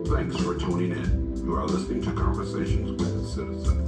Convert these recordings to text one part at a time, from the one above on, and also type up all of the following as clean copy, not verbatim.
Thanks for tuning in. You are listening to Conversations with a Citizen.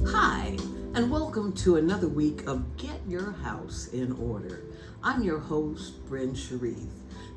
Hi, and welcome to another week of Get Your House in Order. I'm your host, Bryn Sharif.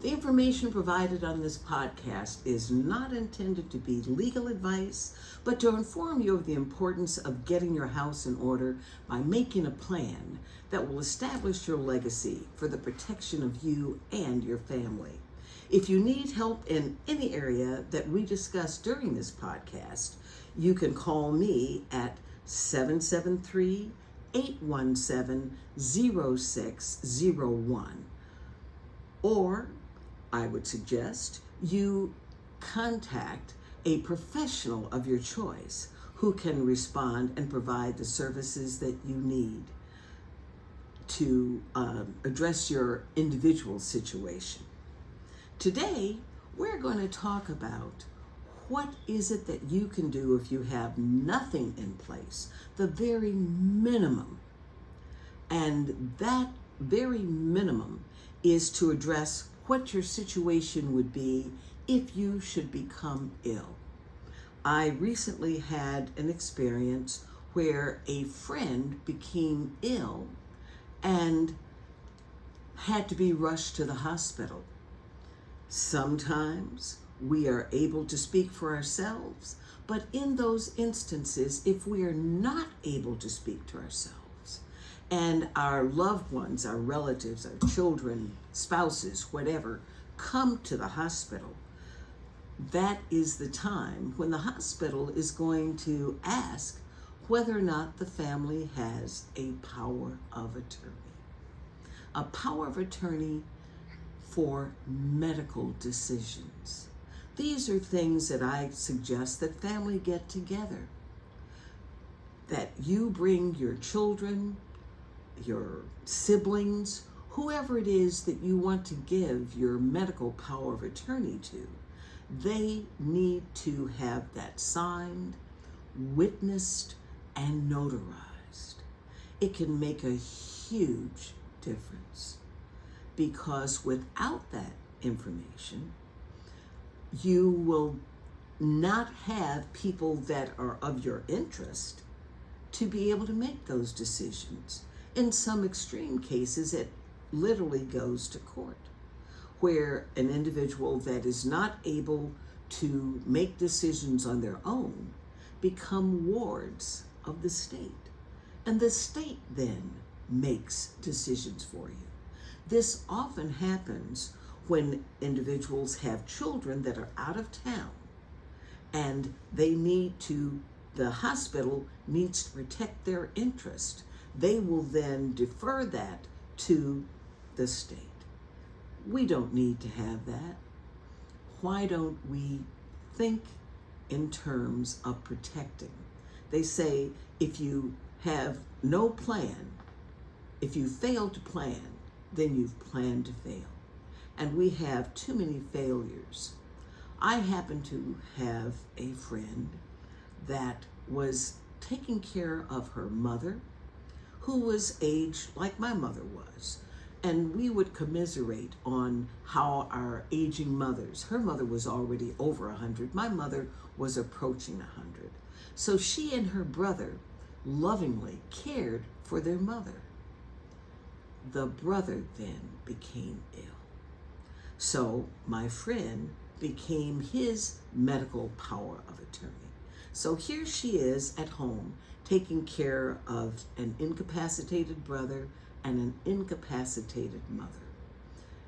The information provided on this podcast is not intended to be legal advice, but to inform you of the importance of getting your house in order by making a plan that will establish your legacy for the protection of you and your family. If you need help in any area that we discuss during this podcast, you can call me at 773-817-0601. Or I would suggest you contact a professional of your choice who can respond and provide the services that you need to address your individual situation. Today, we're going to talk about what is it that you can do if you have nothing in place, the very minimum. And that very minimum is to address what your situation would be if you should become ill. I recently had an experience where a friend became ill and had to be rushed to the hospital. Sometimes we are able to speak for ourselves, but in those instances, if we are not able to speak to ourselves, and our loved ones, our relatives, our children, spouses, whatever, come to the hospital, that is the time when the hospital is going to ask whether or not the family has a power of attorney. A power of attorney for medical decisions. These are things that I suggest that family get together. That you bring your children, your siblings, whoever it is that you want to give your medical power of attorney to, they need to have that signed, witnessed, and notarized. It can make a huge difference because without that information, you will not have people that are of your interest to be able to make those decisions. In some extreme cases, it literally goes to court, where an individual that is not able to make decisions on their own become wards of the state. And the state then makes decisions for you. This often happens when individuals have children that are out of town and the hospital needs to protect their interest. They will then defer that to the state. We don't need to have that. Why don't we think in terms of protecting? They say if you have no plan, if you fail to plan, then you've planned to fail. And we have too many failures. I happen to have a friend that was taking care of her mother, who was aged like my mother was. And we would commiserate on how our aging mothers, her mother was already over 100, my mother was approaching 100. So she and her brother lovingly cared for their mother. The brother then became ill. So my friend became his medical power of attorney. So here she is at home taking care of an incapacitated brother and an incapacitated mother.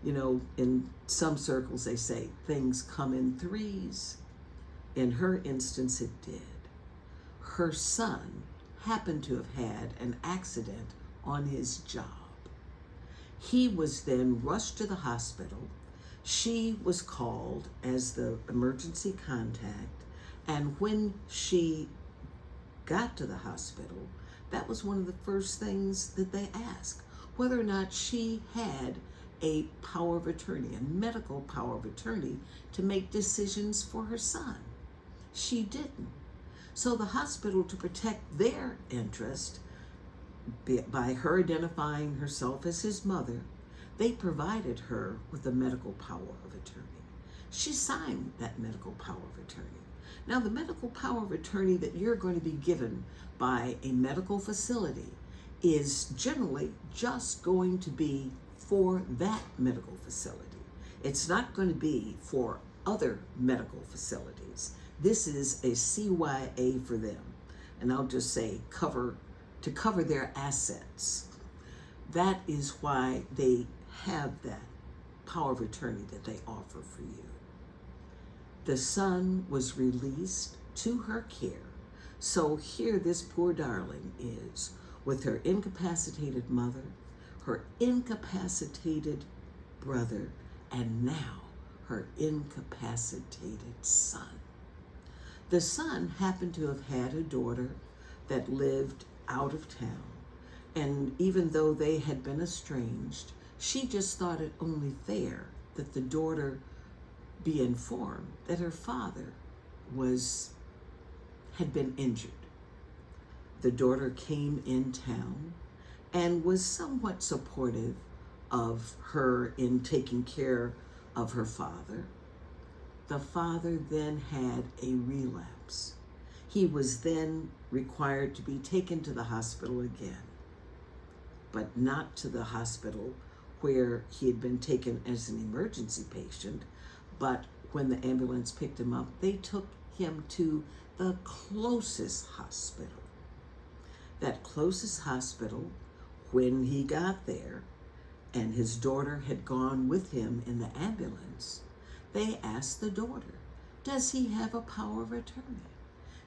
You know, in some circles they say things come in threes. In her instance, it did. Her son happened to have had an accident on his job. He was then rushed to the hospital. She was called as the emergency contact, and when she got to the hospital, that was one of the first things that they asked, whether or not she had a power of attorney, a medical power of attorney to make decisions for her son. She didn't. So the hospital, to protect their interest, by her identifying herself as his mother, they provided her with a medical power of attorney. She signed that medical power of attorney. Now, the medical power of attorney that you're going to be given by a medical facility is generally just going to be for that medical facility. It's not going to be for other medical facilities. This is a CYA for them. And I'll just say to cover their assets. That is why they have that power of attorney that they offer for you. The son was released to her care. So here this poor darling is with her incapacitated mother, her incapacitated brother, and now her incapacitated son. The son happened to have had a daughter that lived out of town. And even though they had been estranged, she just thought it only fair that the daughter be informed that her father had been injured. The daughter came in town and was somewhat supportive of her in taking care of her father. The father then had a relapse. He was then required to be taken to the hospital again, but not to the hospital where he had been taken as an emergency patient, but when the ambulance picked him up, they took him to the closest hospital. That closest hospital, when he got there, and his daughter had gone with him in the ambulance, they asked the daughter, "Does he have a power of attorney?"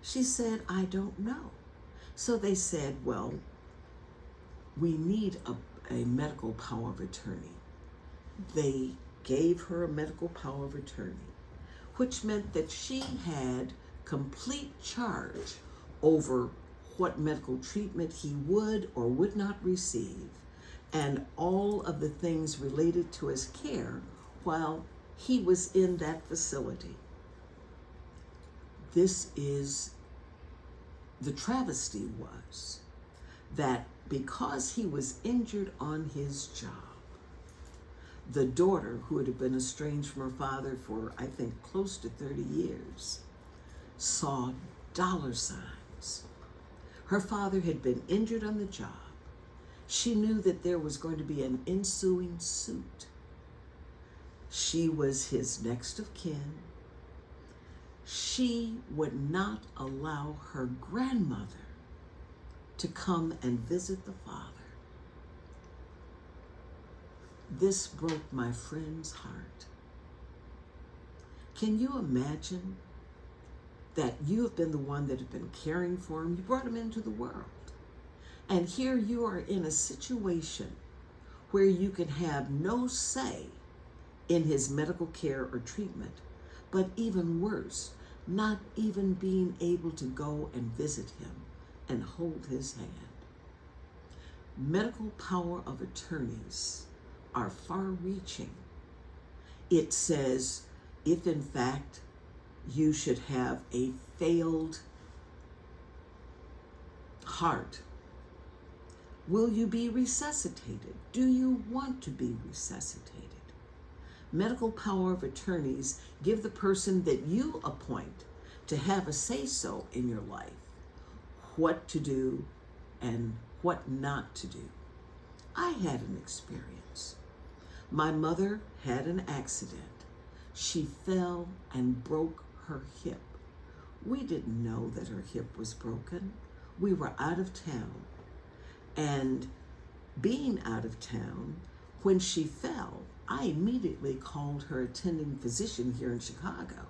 She said, "I don't know." So they said, "Well, we need a medical power of attorney." They gave her a medical power of attorney, which meant that she had complete charge over what medical treatment he would or would not receive, and all of the things related to his care while he was in that facility. The travesty was that because he was injured on his job, the daughter, who had been estranged from her father for, I think, close to 30 years, saw dollar signs. Her father had been injured on the job. She knew that there was going to be an ensuing suit. She was his next of kin. She would not allow her grandmother to come and visit the father. This broke my friend's heart. Can you imagine that you have been the one that have been caring for him? You brought him into the world. And here you are in a situation where you can have no say in his medical care or treatment, but even worse, not even being able to go and visit him and hold his hand. Medical power of attorneys are far-reaching. It says, if in fact you should have a failed heart, will you be resuscitated? Do you want to be resuscitated? Medical power of attorneys give the person that you appoint to have a say-so in your life, what to do and what not to do. I had an experience. My mother had an accident. She fell and broke her hip. We didn't know that her hip was broken. We were out of town. And being out of town, when she fell, I immediately called her attending physician here in Chicago.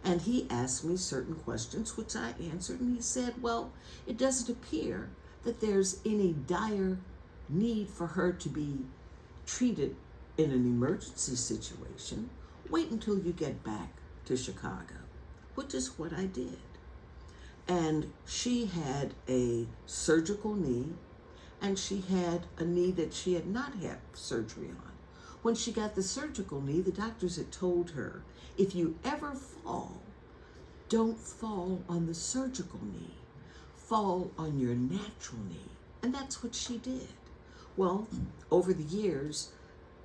And he asked me certain questions, which I answered. And he said, well, it doesn't appear that there's any dire need for her to be treated in an emergency situation. Wait until you get back to Chicago, which is what I did. And she had a surgical knee, and she had a knee that she had not had surgery on. When she got the surgical knee, the doctors had told her, if you ever fall, don't fall on the surgical knee. Fall on your natural knee. And that's what she did. Well, over the years,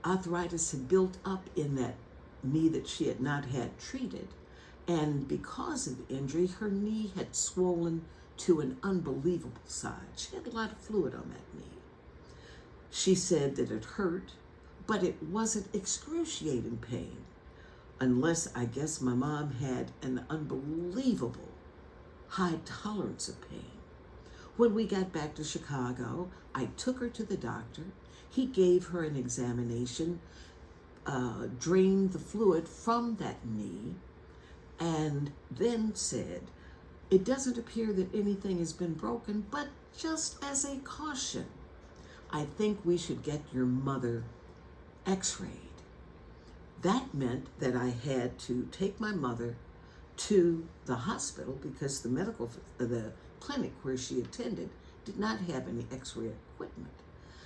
arthritis had built up in that knee that she had not had treated. And because of the injury, her knee had swollen to an unbelievable size. She had a lot of fluid on that knee. She said that it hurt, but it wasn't excruciating pain, unless I guess my mom had an unbelievable high tolerance of pain. When we got back to Chicago, I took her to the doctor. He gave her an examination, drained the fluid from that knee, and then said, "It doesn't appear that anything has been broken, but just as a caution, I think we should get your mother x-rayed." That meant that I had to take my mother to the hospital because the clinic where she attended did not have any x-ray equipment.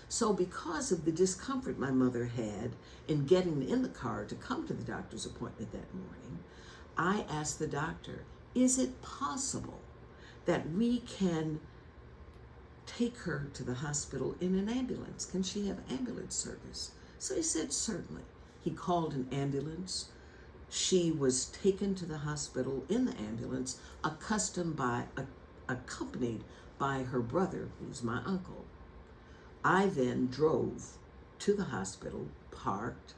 So because of the discomfort my mother had in getting in the car to come to the doctor's appointment that morning, I asked the doctor, is it possible that we can take her to the hospital in an ambulance? Can she have ambulance service? So he said, certainly. He called an ambulance. She was taken to the hospital in the ambulance, accompanied by her brother, who's my uncle. I then drove to the hospital, parked,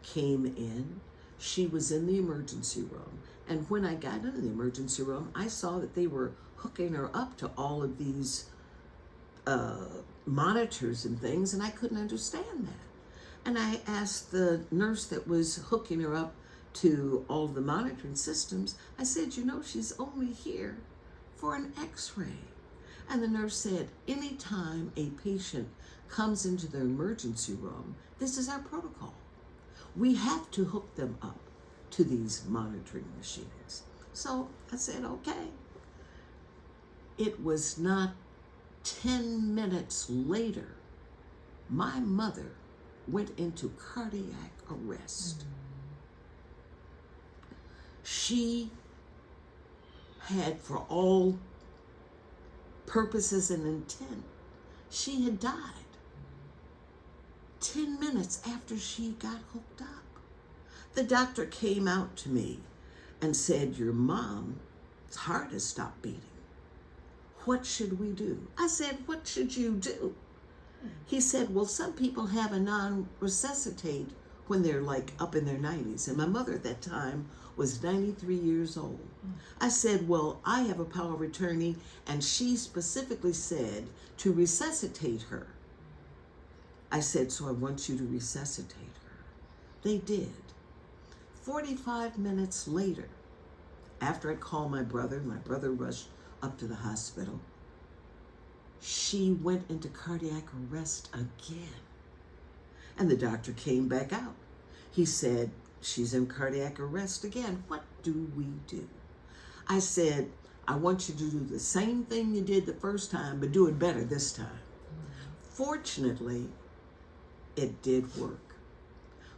came in. She was in the emergency room. And when I got into the emergency room, I saw that they were hooking her up to all of these monitors and things, and I couldn't understand that. And I asked the nurse that was hooking her up to all of the monitoring systems, I said, she's only here for an x-ray. And the nurse said, anytime a patient comes into the emergency room, this is our protocol. We have to hook them up to these monitoring machines. So I said, okay. It was not 10 minutes later, my mother went into cardiac arrest. She had, for all purposes and intent, she had died 10 minutes after she got hooked up. The doctor came out to me and said, your mom's heart has stopped beating. What should we do? I said, what should you do? He said, well, some people have a non-resuscitate when they're like up in their 90s. And my mother at that time was 93 years old. I said, well, I have a power of attorney, and she specifically said to resuscitate her. I said, so I want you to resuscitate her. They did. 45 minutes later, after I called my brother rushed up to the hospital, she went into cardiac arrest again. And the doctor came back out. He said, she's in cardiac arrest again. What do we do? I said, I want you to do the same thing you did the first time, but do it better this time. Fortunately, it did work.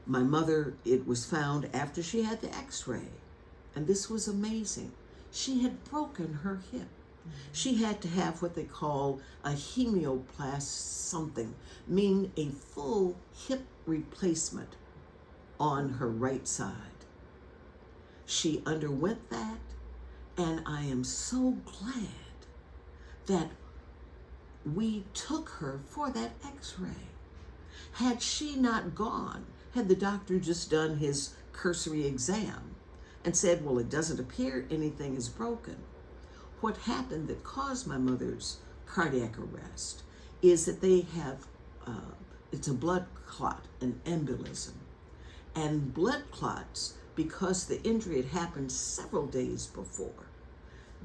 My mother, it was found after she had the x-ray, and this was amazing. She had broken her hip. She had to have what they call a hemioplast something, meaning a full hip replacement on her right side. She underwent that, and I am so glad that we took her for that x-ray. Had she not gone, had the doctor just done his cursory exam and said, well, it doesn't appear anything is broken, what happened that caused my mother's cardiac arrest is that they have, it's a blood clot, an embolism. And blood clots, because the injury had happened several days before,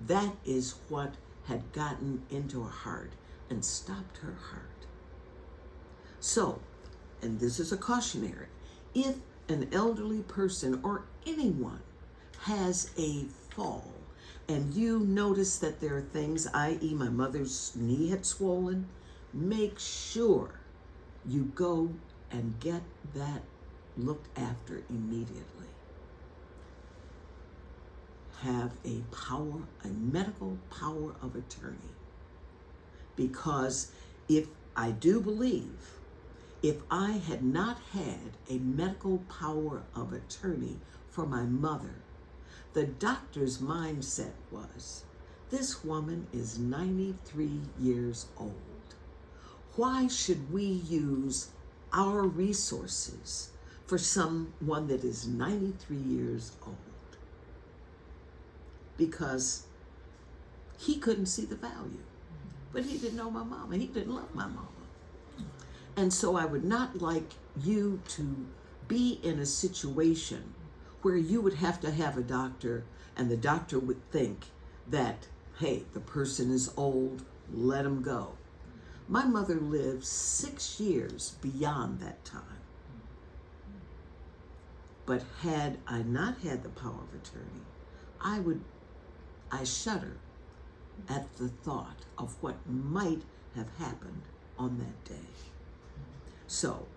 that is what had gotten into her heart and stopped her heart. So, and this is a cautionary, if an elderly person or anyone has a fall and you notice that there are things, i.e. my mother's knee had swollen, make sure you go and get that looked after immediately. Have a medical power of attorney. Because if I do believe, If I had not had a medical power of attorney for my mother, the doctor's mindset was, this woman is 93 years old. Why should we use our resources for someone that is 93 years old? Because he couldn't see the value. But he didn't know my mama. He didn't love my mama. And so I would not like you to be in a situation where you would have to have a doctor and the doctor would think that, hey, the person is old, let him go. My mother lived 6 years beyond that time. But had I not had the power of attorney, I shudder at the thought of what might have happened on that day. So,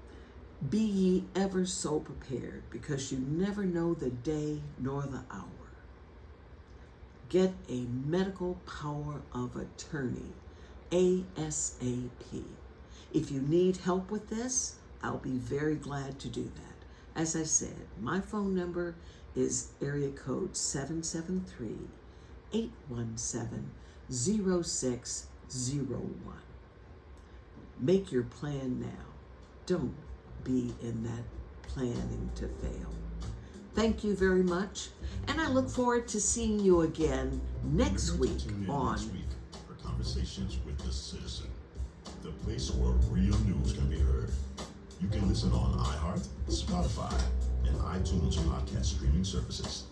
be ye ever so prepared, because you never know the day nor the hour. Get a medical power of attorney, ASAP. If you need help with this, I'll be very glad to do that. As I said, my phone number is area code 773-817-0601. Make your plan now. Don't be in that planning to fail. Thank you very much, and I look forward to seeing you again next week on next week for Conversations with the Citizen, the place where real news can be heard. You can listen on iHeart, Spotify, and iTunes podcast streaming services.